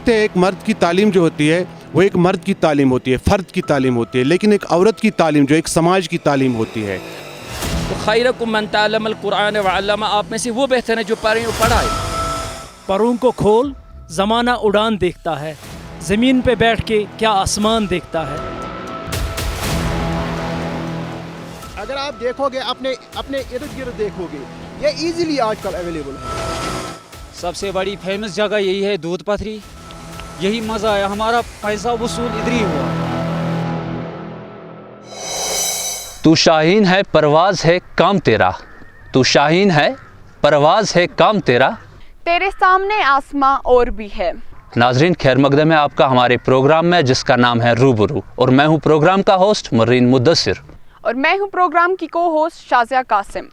دیکھتے ہیں ایک مرد کی تعلیم جو ہوتی ہے وہ ایک مرد کی تعلیم ہوتی ہے, فرد کی تعلیم ہوتی ہے, لیکن ایک عورت کی تعلیم جو ایک سماج کی تعلیم ہوتی ہے. تو خیرکم من تعلم القرآن وعلمہ, آپ میں سے وہ بہتر ہے جو پڑھائے. پروں کو کھول, زمانہ اڑان دیکھتا ہے, زمین پہ بیٹھ کے کیا آسمان دیکھتا ہے. اگر آپ دیکھو گے اپنے ارد گرد دیکھو گے, یہ ایزیلی آج کل اویلیبل ہے. سب سے بڑی فیمس جگہ یہی ہے دودھ پتھری, یہی مزہ ہے, ہمارا پیسہ وصول ادھر ہی ہوا. تو شاہین ہے پرواز ہے کام تیرا, تو شاہین ہے پرواز ہے کام تیرا, تیرے سامنے آسماں اور بھی ہے. ناظرین خیر مقدم ہے آپ کا ہمارے پروگرام میں جس کا نام ہے روبرو, اور میں ہوں پروگرام کا ہوسٹ مرین مدثر, اور میں ہوں پروگرام کی کو ہوسٹ شازیہ قاسم.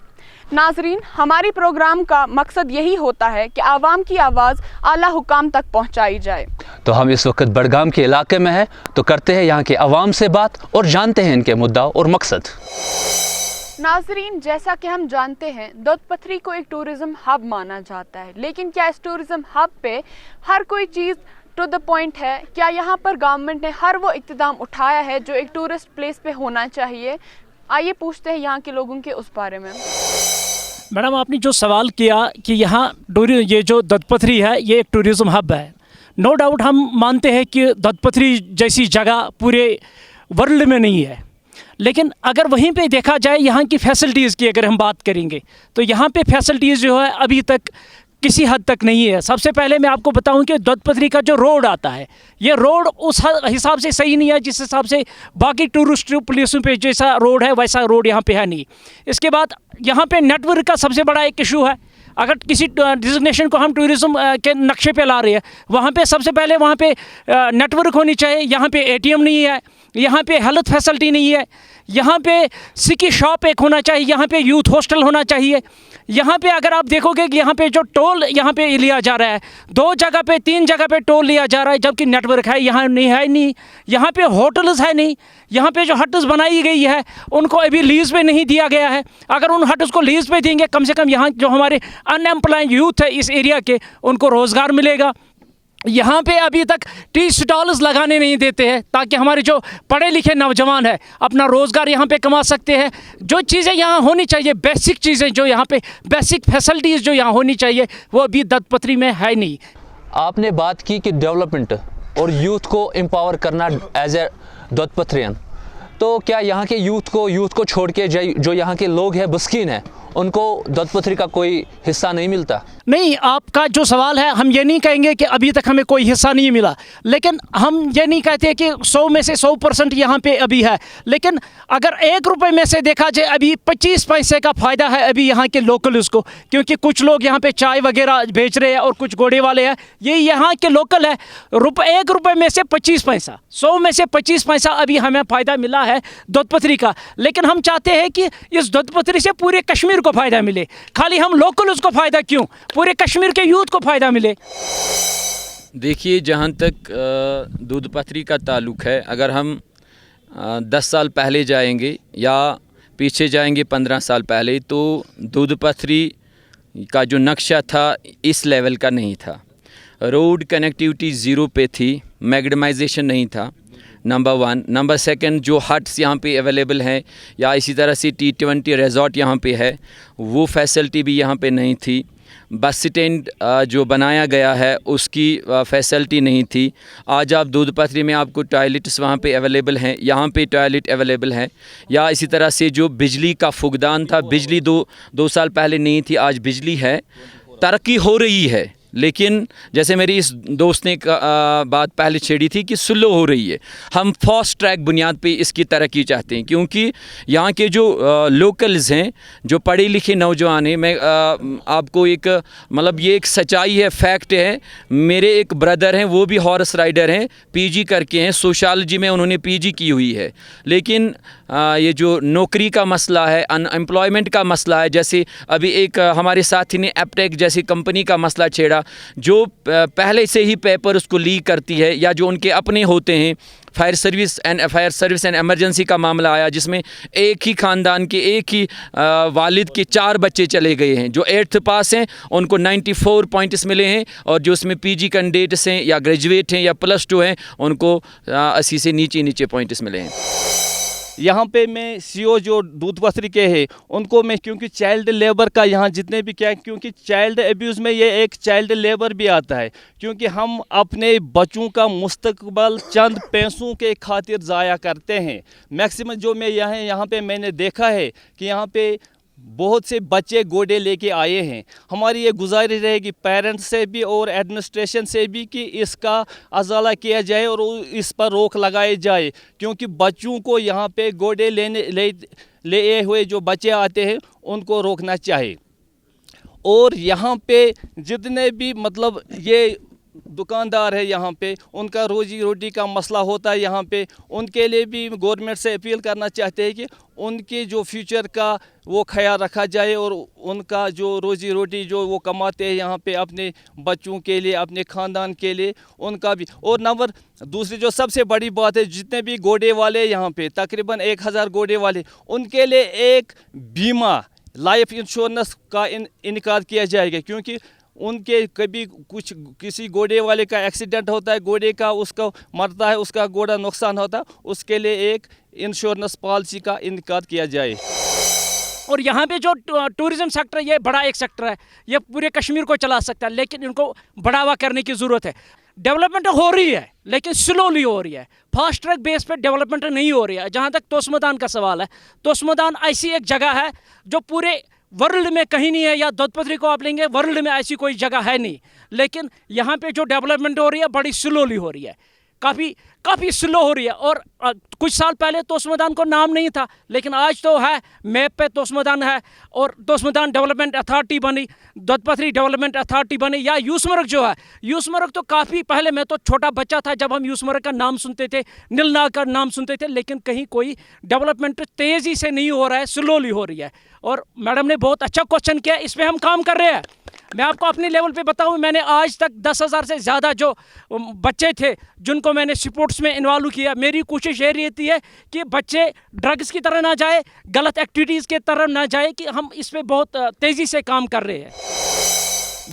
ناظرین, ہماری پروگرام کا مقصد یہی ہوتا ہے کہ عوام کی آواز اعلیٰ حکام تک پہنچائی جائے. تو ہم اس وقت بڑگام کے علاقے میں ہیں, تو کرتے ہیں یہاں کے عوام سے بات اور جانتے ہیں ان کے مدعا اور مقصد. ناظرین, جیسا کہ ہم جانتے ہیں دودھ پتھری کو ایک ٹورزم ہب مانا جاتا ہے, لیکن کیا اس ٹورزم ہب پہ ہر کوئی چیز ٹو دا پوائنٹ ہے؟ کیا یہاں پر گورنمنٹ نے ہر وہ اقتدام اٹھایا ہے جو ایک ٹورسٹ پلیس پہ ہونا چاہیے؟ آئیے پوچھتے ہیں یہاں کے لوگوں کے اس بارے میں. میڈم, آپ نے جو سوال کیا کہ یہاں یہ جو دودھ پتھری ہے یہ ایک ٹورزم ہب ہے, نو ڈاؤٹ ہم مانتے ہیں کہ دودھ پتھری جیسی جگہ پورے ورلڈ میں نہیں ہے, لیکن اگر وہیں پہ دیکھا جائے یہاں کی فیسلٹیز کی اگر ہم بات کریں گے تو یہاں پہ فیسلٹیز جو ہے ابھی تک کسی حد تک نہیں ہے. سب سے پہلے میں آپ کو بتاؤں کہ دودھ پتھری کا جو روڈ آتا ہے یہ روڈ اس حساب سے صحیح نہیں ہے جس حساب سے باقی ٹورسٹ پلیسوں پہ جیسا روڈ ہے ویسا روڈ یہاں پہ ہے نہیں. اس کے بعد یہاں پہ نیٹ ورک کا سب سے بڑا ایک ایشو ہے. اگر کسی ڈیزگنیشن کو ہم ٹورزم کے نقشے پہ لا رہے ہیں, وہاں پہ سب سے پہلے وہاں پہ نیٹ ورک ہونی چاہیے. یہاں پہ اے ٹی ایم نہیں ہے, یہاں پہ ہیلتھ فیسلٹی نہیں ہے, یہاں پہ سکی شاپ ایک ہونا چاہیے, یہاں پہ یوتھ ہاسٹل ہونا چاہیے. یہاں پہ اگر آپ دیکھو گے کہ یہاں پہ جو ٹول یہاں پہ لیا جا رہا ہے, 2 جگہ پہ 3 جگہ پہ ٹول لیا جا رہا ہے, جبکہ نیٹ ورک ہے یہاں نہیں. یہاں پہ ہوٹلز ہے نہیں, یہاں پہ جو ہٹز بنائی گئی ہے ان کو ابھی لیز پہ نہیں دیا گیا ہے. اگر ان ہٹز کو لیز پہ دیں گے کم سے کم یہاں جو ہمارے ان ایمپلائڈ یوتھ ہے اس ایریا کے ان کو روزگار ملے گا. یہاں پہ ابھی تک ٹی سٹالز لگانے نہیں دیتے ہیں تاکہ ہمارے جو پڑھے لکھے نوجوان ہیں اپنا روزگار یہاں پہ کما سکتے ہیں. جو چیزیں یہاں ہونی چاہیے, بیسک چیزیں جو یہاں پہ بیسک فیسلٹیز جو یہاں ہونی چاہیے وہ ابھی دودھ پتھری میں ہے نہیں. آپ نے بات کی کہ ڈیولپمنٹ اور یوتھ کو امپاور کرنا ایز اے دودھ پتھرین, تو کیا یہاں کے یوتھ کو چھوڑ کے جو یہاں کے لوگ ہیں بسکین ہیں ان کو دودھ پتھری کا کوئی حصہ نہیں ملتا؟ نہیں, آپ کا جو سوال ہے ہم یہ نہیں کہیں گے کہ ابھی تک ہمیں کوئی حصہ نہیں ملا, لیکن ہم یہ نہیں کہتے کہ 100 میں سے 100% یہاں پہ ابھی ہے. لیکن اگر 1 روپے میں سے دیکھا جائے ابھی 25 پیسے کا فائدہ ہے ابھی یہاں کے لوکلز کو, کیونکہ کچھ لوگ یہاں پہ چائے وغیرہ بیچ رہے ہیں اور کچھ گھوڑے والے ہیں, یہ یہاں کے لوکل ہے. 1 روپے میں سے 25 پیسہ, 100 میں سے 25 پیسہ ابھی ہمیں فائدہ ملا ہے دودھ پتھری کا. لیکن ہم چاہتے ہیں کہ اس دودھ پتھری سے پورے کشمیر کو فائدہ ملے, خالی ہم لوکلز کو فائدہ کیوں, پورے کشمیر کے یوتھ کو فائدہ ملے. دیکھیے, جہاں تک دودھ پتھری کا تعلق ہے, اگر ہم 10 سال پہلے جائیں گے یا پیچھے جائیں گے 15 سال پہلے, تو دودھ پتھری کا جو نقشہ تھا اس لیول کا نہیں تھا. روڈ کنیکٹیوٹی 0 پہ تھی, میگڈمائزیشن نہیں تھا, نمبر 1. نمبر 2, جو ہٹس یہاں پہ اویلیبل ہیں یا اسی طرح سے T20 ریزورٹ یہاں پہ ہے, وہ فیسلٹی بھی یہاں پہ نہیں تھی. بس سٹینڈ جو بنایا گیا ہے اس کی فیسلٹی نہیں تھی. آج آپ دودھ پتھری میں آپ کو ٹوائلٹس وہاں پہ اویلیبل ہیں, یہاں پہ ٹوائلٹ اویلیبل ہیں. یا اسی طرح سے جو بجلی کا فقدان تھا, بجلی 2 سال پہلے نہیں تھی, آج بجلی ہے. ترقی ہو رہی ہے, لیکن جیسے میری اس دوست نے بات پہلے چھیڑی تھی کہ سلو ہو رہی ہے. ہم فاسٹ ٹریک بنیاد پہ اس کی ترقی چاہتے ہیں, کیونکہ یہاں کے جو لوکلز ہیں, جو پڑھے لکھے نوجوان ہیں, میں آپ کو ایک مطلب یہ ایک سچائی ہے, فیکٹ ہے. میرے ایک بردر ہیں, وہ بھی ہارس رائڈر ہیں, پی جی کر کے ہیں, سوشالوجی میں انہوں نے پی جی کی ہوئی ہے. لیکن یہ جو نوکری کا مسئلہ ہے, ان امپلائمنٹ کا مسئلہ ہے, جیسے ابھی ایک ہمارے ساتھی نے ایپٹیک جیسی کمپنی کا مسئلہ چھیڑا, جو پہلے سے ہی پیپر اس کو لیک کرتی ہے یا جو ان کے اپنے ہوتے ہیں. فائر سروس اینڈ ایمرجنسی کا معاملہ آیا جس میں ایک ہی خاندان کے ایک ہی والد کے 4 بچے چلے گئے ہیں. جو 8th پاس ہیں ان کو 94 پوائنٹس ملے ہیں, اور جو اس میں پی جی کینڈیڈیٹس ہیں یا گریجویٹ ہیں یا +2 ہیں ان کو 80 سے نیچے پوائنٹس ملے ہیں. یہاں پہ میں سی او جو دودھ پتھری کے ہیں ان کو میں, کیونکہ چائلڈ لیبر کا یہاں جتنے بھی کیا, کیونکہ چائلڈ ایبیوز میں یہ ایک چائلڈ لیبر بھی آتا ہے, کیونکہ ہم اپنے بچوں کا مستقبل چند پیسوں کے خاطر ضائع کرتے ہیں. میکسیمم جو میں یہاں پہ میں نے دیکھا ہے کہ یہاں پہ بہت سے بچے گوڈے لے کے آئے ہیں. ہماری یہ گزارش رہے گی پیرنٹس سے بھی اور ایڈمنسٹریشن سے بھی کہ اس کا ازالہ کیا جائے اور اس پر روک لگائی جائے, کیونکہ بچوں کو یہاں پہ گوڈے لے ہوئے جو بچے آتے ہیں ان کو روکنا چاہیے. اور یہاں پہ جتنے بھی مطلب یہ دکاندار ہے یہاں پہ ان کا روزی روٹی کا مسئلہ ہوتا ہے یہاں پہ, ان کے لیے بھی گورنمنٹ سے اپیل کرنا چاہتے ہیں کہ ان کے جو فیوچر کا وہ خیال رکھا جائے اور ان کا جو روزی روٹی جو وہ کماتے ہیں یہاں پہ اپنے بچوں کے لیے اپنے خاندان کے لیے ان کا بھی. اور نمبر دوسری جو سب سے بڑی بات ہے, جتنے بھی گوڈے والے یہاں پہ تقریباً 1000 گوڈے والے, ان کے لیے ایک بیمہ لائف انشورنس کا انعقاد کیا جائے گا, کیونکہ ان کے کبھی کسی گوڈے والے کا ایکسیڈنٹ ہوتا ہے, گوڈے کا اس کا مرتا ہے, اس کا گوڑا نقصان ہوتا ہے, اس کے لیے ایک انشورنس پالیسی کا انعقاد کیا جائے. اور یہاں پہ جو ٹورزم سیکٹر ہے یہ بڑا ایک سیکٹر ہے, یہ پورے کشمیر کو چلا سکتا ہے, لیکن ان کو بڑھاوا کرنے کی ضرورت ہے. ڈیولپمنٹ ہو رہی ہے لیکن سلولی ہو رہی ہے, فاسٹ ٹریک بیس پہ ڈیولپمنٹ نہیں ہو رہی ہے. جہاں تک توسمدان کا سوال ہے, توسمدان ایسی ایک جگہ ہے جو پورے ورلڈ میں کہیں نہیں ہے, یا دودھ پتھری کو آپ لیں گے ورلڈ میں ایسی کوئی جگہ ہے نہیں, لیکن یہاں پہ جو ڈیولپمنٹ ہو رہی ہے بڑی سلولی ہو رہی ہے, کافی سلو ہو رہی ہے. اور کچھ سال پہلے توسمدان کو نام نہیں تھا, لیکن آج تو ہے, میپ پہ توسمدان ہے, اور توسمدان ڈیولپمنٹ اتھارٹی بنی, دودھ پتھری ڈیولپمنٹ اتھارٹی بنی, یا یوسمرگ جو ہے, یوسمرگ تو کافی پہلے, میں تو چھوٹا بچہ تھا جب ہم یوسمرگ کا نام سنتے تھے, نیل ناگ کا نام سنتے تھے, لیکن کہیں کوئی ڈیولپمنٹ تیزی سے نہیں ہو رہا ہے, سلولی ہو رہی ہے. اور میڈم نے بہت اچھا کوشچن کیا, اس پہ ہم کام کر رہے ہیں. میں آپ کو اپنے لیول پہ بتاؤں, میں نے آج تک 10,000 سے زیادہ جو بچے تھے جن کو میں نے سپورٹس میں انوالو کیا. میری کوشش یہ رہتی ہے کہ بچے ڈرگز کی طرح نہ جائے, غلط ایکٹیویٹیز کی طرح نہ جائے, کہ ہم اس پہ بہت تیزی سے کام کر رہے ہیں.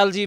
LG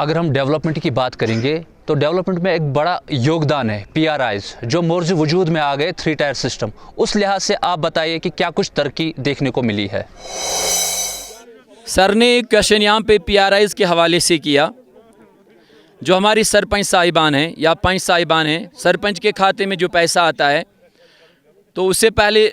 اگر ہم ڈیولپمنٹ کی بات کریں گے تو ڈیولپمنٹ میں ایک بڑا یوگدان ہے پی آر آئیز جو مورز وجود میں آ گئے 3 ٹائر سسٹم. اس لحاظ سے آپ بتائیے کہ کیا کچھ ترقی دیکھنے کو ملی ہے؟ سر نے کوشچن یہاں پہ پی آر آئیز کے حوالے سے کیا. جو ہماری سرپنچ صاحبان ہیں یا پنچ صاحبان ہیں, سرپنچ کے کھاتے میں جو پیسہ آتا ہے تو اس سے پہلے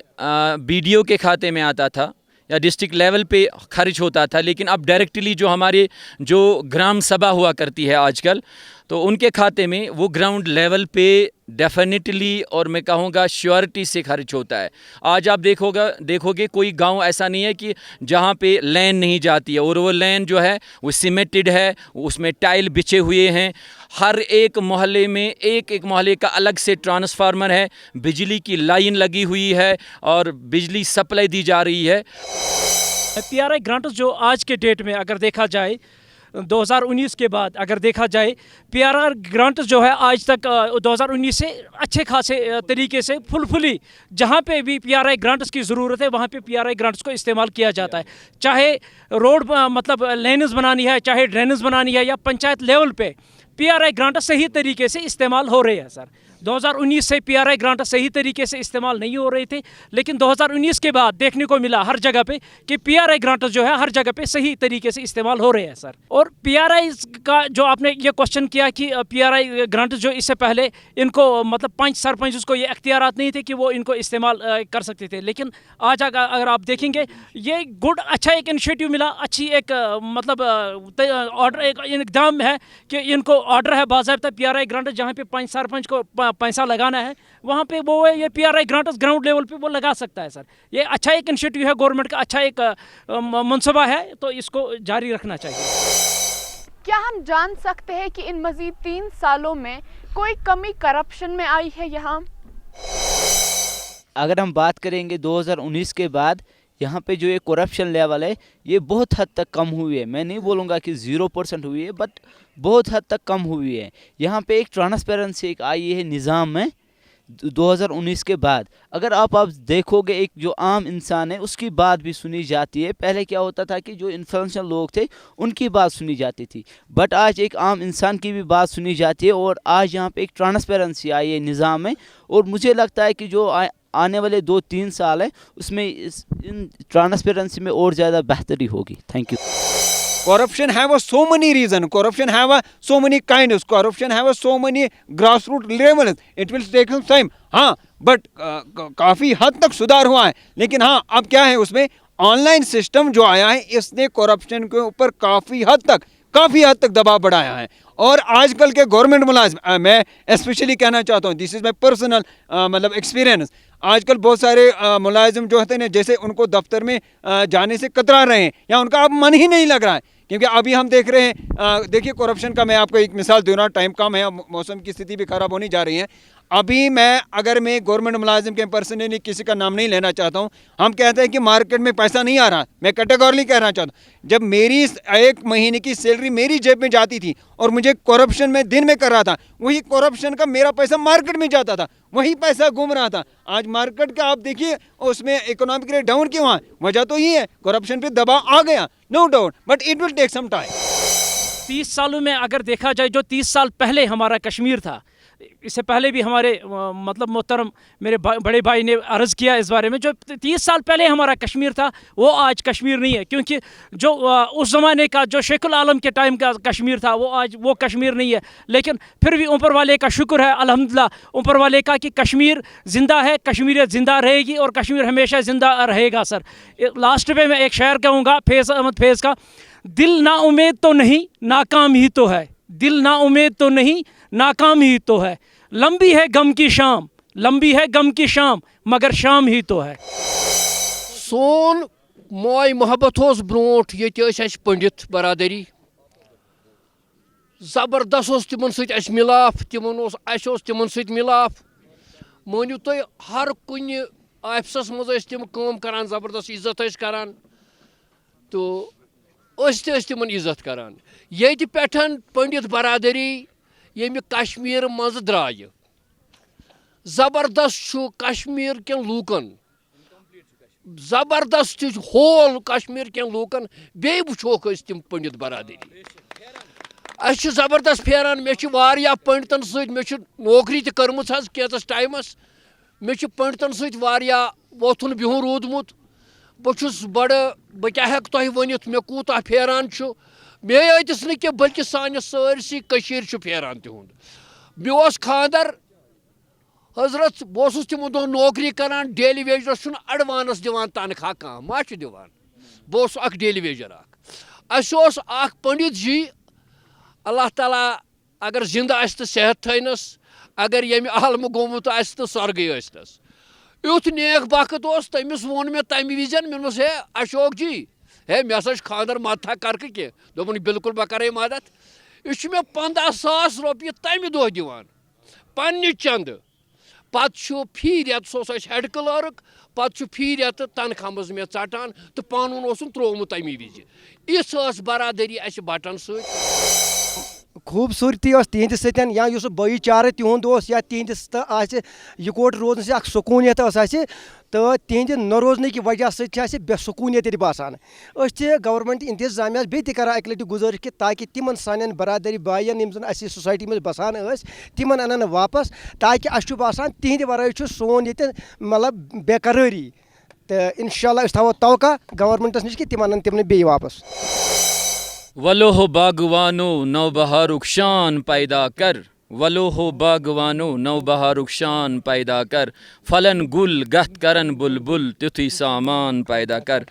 بی ڈی او کے کھاتے میں آتا تھا یا ڈسٹرکٹ لیول پہ خرچ ہوتا تھا, لیکن اب ڈائریکٹلی جو ہمارے جو گرام سبھا ہوا کرتی ہے آج کل, تو ان کے کھاتے میں وہ گراؤنڈ لیول پہ ڈیفینیٹلی اور میں کہوں گا شیورٹی سے خرچ ہوتا ہے. آج آپ دیکھو گے کوئی گاؤں ایسا نہیں ہے کہ جہاں پہ لین نہیں جاتی ہے, اور وہ لین جو ہے وہ سیمیٹڈ ہے, اس میں ٹائل بچھے ہوئے ہیں. ہر ایک محلے میں ایک محلے کا الگ سے ٹرانسفارمر ہے, بجلی کی لائن لگی ہوئی ہے اور بجلی سپلائی دی جا رہی ہے. پی آر آئی گرانٹس جو آج کے ڈیٹ میں اگر دیکھا جائے 2019 کے بعد اگر دیکھا جائے, پی آر آر گرانٹس جو ہے آج تک 2019 سے اچھے خاصے طریقے سے فلی جہاں پہ بھی پی آر آئی گرانٹس کی ضرورت ہے وہاں پہ پی آر آئی گرانٹس کو استعمال کیا جاتا ہے. چاہے روڈ مطلب لینز بنانی ہے, چاہے ڈرینز بنانی ہے, یا پنچایت لیول پہ پی آر آئی گرانٹس صحیح طریقے سے استعمال ہو رہے ہیں. سر 2019 سے پی آر آئی گرانٹس صحیح طریقے سے استعمال نہیں ہو رہے تھے, لیکن 2019 کے بعد دیکھنے کو ملا ہر جگہ پہ کہ پی آر آئی گرانٹس جو ہے ہر جگہ پہ صحیح طریقے سے استعمال ہو رہے ہیں. سر اور پی آر آئی کا جو آپ نے یہ کوشچن کیا کہ پی آر آئی گرانٹس جو اس سے پہلے ان کو مطلب پنچ سرپنچ کو یہ اختیارات نہیں تھے کہ وہ ان کو استعمال کر سکتے تھے, لیکن آج اگر آپ دیکھیں گے یہ اچھا ایک انیشیٹو ملا, اچھی ایک مطلب آرڈر ایک اقدام ہے کہ ان کو آرڈر ہے باضابطہ پی آر آئی گرانٹس جہاں پہ پنچ سرپنچ کو پیسہ لگانا ہے وہاں پہ وہ یہ پی آر آئی گرانٹس گراؤنڈ لیول پہ وہ لگا سکتا ہے. سر یہ اچھا ایک انیشیٹو ہے گورنمنٹ کا, اچھا ایک منصوبہ ہے, تو اس کو جاری رکھنا چاہیے. کیا ہم جان سکتے ہیں کہ ان مزید 3 سالوں میں کوئی کمی کرپشن میں آئی ہے یہاں؟ اگر ہم بات کریں گے 2019 کے بعد یہاں پہ جو یہ کرپشن لیول ہے یہ بہت حد تک کم ہوئی ہے. میں نہیں بولوں گا کہ 0% ہوئی ہے, بٹ بہت حد تک کم ہوئی ہے. یہاں پہ ایک ٹرانسپیرنسی ایک آئی ہے نظام میں 2019 کے بعد. اگر آپ دیکھو گے ایک جو عام انسان ہے اس کی بات بھی سنی جاتی ہے. پہلے کیا ہوتا تھا کہ جو انفلوئنشل لوگ تھے ان کی بات سنی جاتی تھی, بٹ آج ایک عام انسان کی بھی بات سنی جاتی ہے. اور آج یہاں پہ ایک ٹرانسپیرنسی آئی ہے نظام میں, اور مجھے لگتا ہے کہ جو آنے والے 2-3 سال ہیں اس میں ان ٹرانسپیرنسی میں اور زیادہ بہتری ہوگی. Thank you. Corruption have so many reasons. Corruption have so many kinds. Corruption have so many grassroots levels. It will take some time. ہاں بٹ کافی حد تک سدھار ہوا ہے. لیکن ہاں اب کیا ہے اس میں آن لائن سسٹم جو آیا ہے اس نے کرپشن کے اوپر کافی حد تک دباؤ بڑھایا ہے. اور آج کل کے گورنمنٹ ملازم, میں اسپیشلی کہنا چاہتا ہوں, دس از مائی پرسنل مطلب ایکسپیرینس, آج کل بہت سارے ملازم جو ہوتے ہیں جیسے ان کو دفتر میں جانے سے کترا رہے ہیں یا ان کا اب من ہی نہیں لگ رہا ہے, کیونکہ ابھی ہم دیکھ رہے ہیں. دیکھیے کرپشن کا میں آپ کو ایک مثال دے رہا ہوں, ٹائم کم ہے, موسم کی استھتی بھی خراب ہونے جا رہی ہے. ابھی اگر میں گورنمنٹ ملازم کے پرسنلی کسی کا نام نہیں لینا چاہتا ہوں, ہم کہتے ہیں کہ مارکیٹ میں پیسہ نہیں آ رہا. میں کیٹیگورلی کہنا چاہتا ہوں, جب میری 1 مہینے کی سیلری میری جیب میں جاتی تھی اور مجھے کرپشن میں دن میں کر رہا تھا, وہی کرپشن کا میرا پیسہ مارکیٹ میں جاتا تھا, وہی پیسہ گھوم رہا تھا. آج مارکیٹ کا آپ دیکھیے اس میں اکنامکلی ڈاؤن کیوں ہے, وجہ تو یہ ہے کرپشن پہ دباؤ آ گیا, no doubt, but it will take some time. 30 سالوں میں اگر دیکھا جائے جو 30 سال پہلے ہمارا کشمیر تھا, اس سے پہلے بھی ہمارے مطلب محترم میرے بڑے بھائی نے عرض کیا اس بارے میں, جو 30 سال پہلے ہمارا کشمیر تھا وہ آج کشمیر نہیں ہے. کیونکہ جو اس زمانے کا جو شیخ العالم کے ٹائم کا کشمیر تھا وہ آج وہ کشمیر نہیں ہے. لیکن پھر بھی اوپر والے کا شکر ہے الحمدللہ اوپر والے کا کہ کشمیر زندہ ہے, کشمیریت زندہ رہے گی اور کشمیر ہمیشہ زندہ رہے گا. سر لاسٹ پہ میں ایک شعر کہوں گا فیض احمد فیض کا, دل نا امید تو نہیں ناکام ہی تو ہے, دل نا امید تو نہیں ناکام ہی تو ہے, لمبی ہے غم کی شام, لمبی ہے غم کی شام مگر شام ہی تو ہے. سون موائے محبت بروٹ یہ پنڈت برادری زبردست تمن ست ملاف, تمن ست ملاف. مانو تھی ہر کن آفسس مز تم کام کران, زبردست عزت کران, تو تمن عزت کران. یہ پٹھن پنڈت برادری یمہ کشمیر مز درائے زبردست کشمیر کن لوکن, زبردست ہول کشمیر کن لوکن, بیٚیہِ وٕچھوکھ أسۍ تِم پنڈت برادری. اَسہِ زبردست پھیران مےٚ چھِ واریاہ پٔنڈتَن سۭتۍ مےٚ چھِ نوکری تہِ کٔرمٕژ حظ کینٛژَس ٹایمَس مےٚ چھِ پٔنڈتَن سۭتۍ واریاہ ووتھُن بِہُن روٗدمُت بہٕ چھُس بَڑٕ بہٕ کیٛاہ ہٮ۪کہٕ تۄہہِ ؤنِتھ مےٚ کوٗتاہ پھیران چھُ مےٚ یٲتِس نہٕ کینٛہہ بٔلکہِ سانہِ سٲرسٕے کٔشیٖرِ چھُ پھیران تِہُنٛد مےٚ اوس خانٛدر حضرت بہٕ اوسُس تِمن دۄہن نوکری کران ڈیلی ویجرس چھُنہٕ اٮ۪ڈوانٕس دِوان تنخواہ کانٛہہ ما چھُ دِوان بہٕ اوسُس اکھ ڈیلی ویجر اکھ اَسہِ اوس اکھ پنڈت جی اللہ تعالیٰ اگر زِندٕ آسہِ تہٕ صحت تھٲینَس اگر ییٚمہِ عالمہٕ گوٚمُت آسہِ تہٕ سۄرگٕے ٲسۍنَس یُتھ نیک بخت اوس تٔمِس ووٚن مےٚ تَمہِ وِزٮ۪ن مےٚ دوٚپمَس ہے اشوک جی ہے مےٚ ہسا چھُ خانٛدر مدتھا کرکہٕ کینٛہہ دوٚپُن بِلکُل بہٕ کرے مدد یہِ چھُ مےٚ 15,000 رۄپیہِ تَمہِ دۄہ دِوان پننہِ چندٕ پتہٕ چھُ فی رٮ۪تہٕ سُہ اوس اَسہِ ہٮ۪ڈ کلٲرٕک پتہٕ چھُ فی رٮ۪تہٕ تنخواہ منٛز مےٚ ژٹان تہٕ پانہٕ ؤنۍ اوسُن ترٛوومُت تَمی وِزِ یِژھ ٲس برادٔری اَسہِ بٹن سۭتۍ خوٗبصوٗرتی ٲس تِہنٛدِ سۭتۍ یا یُس بٲیی چارٕ تِہُنٛد اوس یا تِہنٛدِس تہٕ آسہِ یِکوٹ روزنہٕ سۭتۍ اکھ سکوٗنیت ٲس اَسہِ تہٕ تِہنٛدِ نہ روزنٕکۍ وجہ سۭتۍ چھِ اَسہِ بے سکوٗنیت ییٚتہِ باسان أسۍ چھِ گورمنٹ انتظامیہس بیٚیہِ تہِ کران اَکہِ لٹہِ گُزٲرِش کہِ تاکہِ تِمن سانٮ۪ن برادٔری بایَن یِم زن اَسہِ سوسایٹی منٛز بسان ٲسۍ تِمن انن واپس تاکہِ اَسہِ چھُ باسان تِہنٛدِ ورٲے چھُ سون ییٚتہِ مطلب بے قرٲری تہٕ انشاء اللہ أسۍ تھاوو توقع گورمنٹس نِش کہِ تِم انن تِمن بیٚیہِ واپس ولو ہو باغوانو نو بہارُک شان پیدا کر ولو ہو باغوانو نو بہارُک شان پیدا کر پھلن گل گتھ کرن بلبل تیُتھُے سامان پیدا کر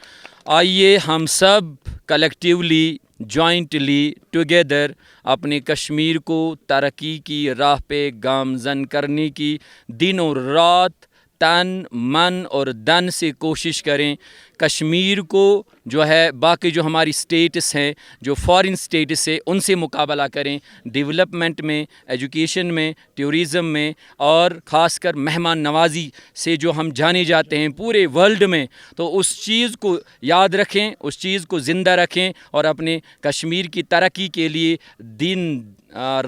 آئیے ہم سب کلیکٹیولی جوائنٹلی ٹوگیدر اپنے کشمیر کو ترقی کی راہ پہ گامزن کرنے کی دن اور رات تن من اور دن سے کوشش کریں کشمیر کو جو ہے باقی جو ہماری اسٹیٹس ہیں جو فارن اسٹیٹس ہے ان سے مقابلہ کریں ڈیولپمنٹ میں ایجوکیشن میں ٹورزم میں اور خاص کر مہمان نوازی سے جو ہم جانے جاتے ہیں پورے ورلڈ میں تو اس چیز کو یاد رکھیں اس چیز کو زندہ رکھیں اور اپنے کشمیر کی ترقی کے لیے دن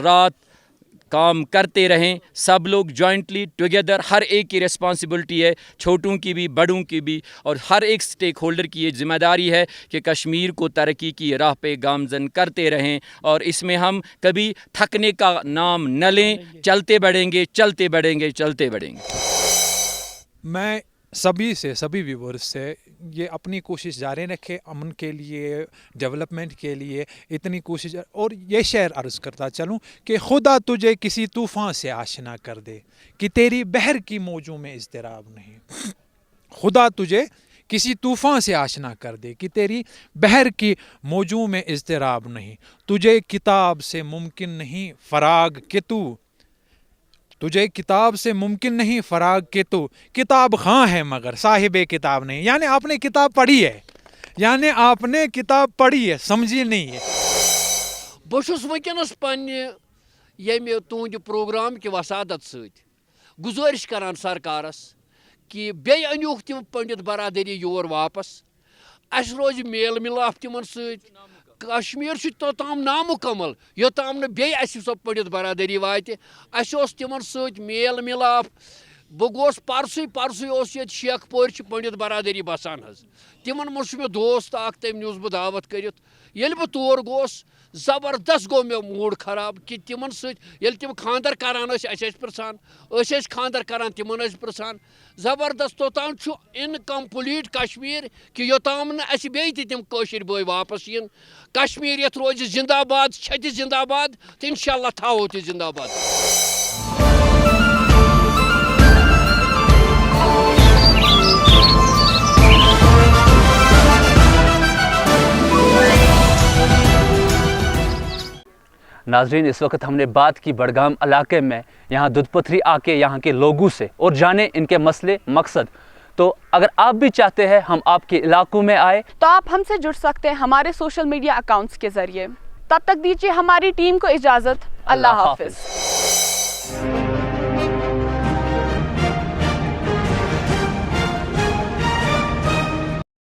رات کام کرتے رہیں سب لوگ جوائنٹلی ٹوگیدر ہر ایک کی ریسپانسبلٹی ہے چھوٹوں کی بھی بڑوں کی بھی اور ہر ایک سٹیک ہولڈر کی یہ ذمہ داری ہے کہ کشمیر کو ترقی کی راہ پہ گامزن کرتے رہیں اور اس میں ہم کبھی تھکنے کا نام نہ لیں چلتے بڑھیں گے چلتے بڑھیں گے چلتے بڑھیں گے میں سبھی ویورز سے یہ اپنی کوشش جاری رکھے امن کے لیے ڈیولپمنٹ کے لیے اتنی کوشش اور یہ شعر عرض کرتا چلوں کہ خدا تجھے کسی طوفان سے آشنا کر دے کہ تیری بحر کی موجوں میں اضطراب نہیں خدا تجھے کسی طوفان سے آشنا کر دے کہ تیری بحر کی موجوں میں اضطراب نہیں تجھے کتاب سے ممکن نہیں فراغ کہ تجھے کتاب سے ممکن نہیں فراغ کہ تو کتاب خواں ہے مگر صاحب کتاب نہیں یعنی آپ نے کتاب پڑھی ہے سمجھی نہیں ہے بہٕ چھُس وٕنکٮ۪نس پننہِ ییٚمہِ تُہنٛدِ پروگرام کہِ وسادت سۭتۍ گُزٲرِش کران سرکارس کہِ بیٚیہِ أنۍہوٗکھ تِم پنڈت برادٔری یور واپس اَسہِ روزِ میل مِلاپ تِمن سۭتۍ کشمیٖر چھُ توٚتام نامُکمل یوٚتام نہٕ بیٚیہِ اَسہِ سۄ پنڈت برادٔری واتہِ اَسہِ اوس تِمن سۭتۍ میل مِلاپ بہٕ گوس پرسُے اوس ییٚتہِ شیخ پورِ چھِ پنڈت برادٔری بسان حظ تِمن منٛز چھُ مےٚ دوست اکھ تٔمۍ نیوٗس بہٕ دعوت کٔرِتھ ییٚلہِ بہٕ تور گوس زبردست گوٚو مےٚ موٗڈ خراب کہِ تِمن سۭتۍ ییٚلہِ تِم خانٛدر کران ٲسۍ اَسہِ ٲسۍ پرژھان أسۍ ٲسۍ خانٛدر کران تِمن ٲسۍ پرژھان زبردست توٚتام چھُ اِنکمپلیٖٹ کشمیٖر کہِ یوٚتام نہٕ اَسہِ بیٚیہِ تہِ تِم کٲشِر بٲے واپس یِن کشمیٖر یتھ روزِ زندہ باد چھِ تہِ زندہ باد تہٕ انشاء اللہ تھاوو تہِ زندہ باد ناظرین اس وقت ہم نے بات کی بڑگام علاقے میں یہاں دودھ پتھری آ کے یہاں کے لوگوں سے اور جانیں ان کے مسئلے مقصد تو اگر آپ بھی چاہتے ہیں ہم آپ کے علاقوں میں آئے تو آپ ہم سے جڑ سکتے ہیں ہمارے سوشل میڈیا اکاؤنٹس کے ذریعے تب تک دیجیے ہماری ٹیم کو اجازت اللہ حافظ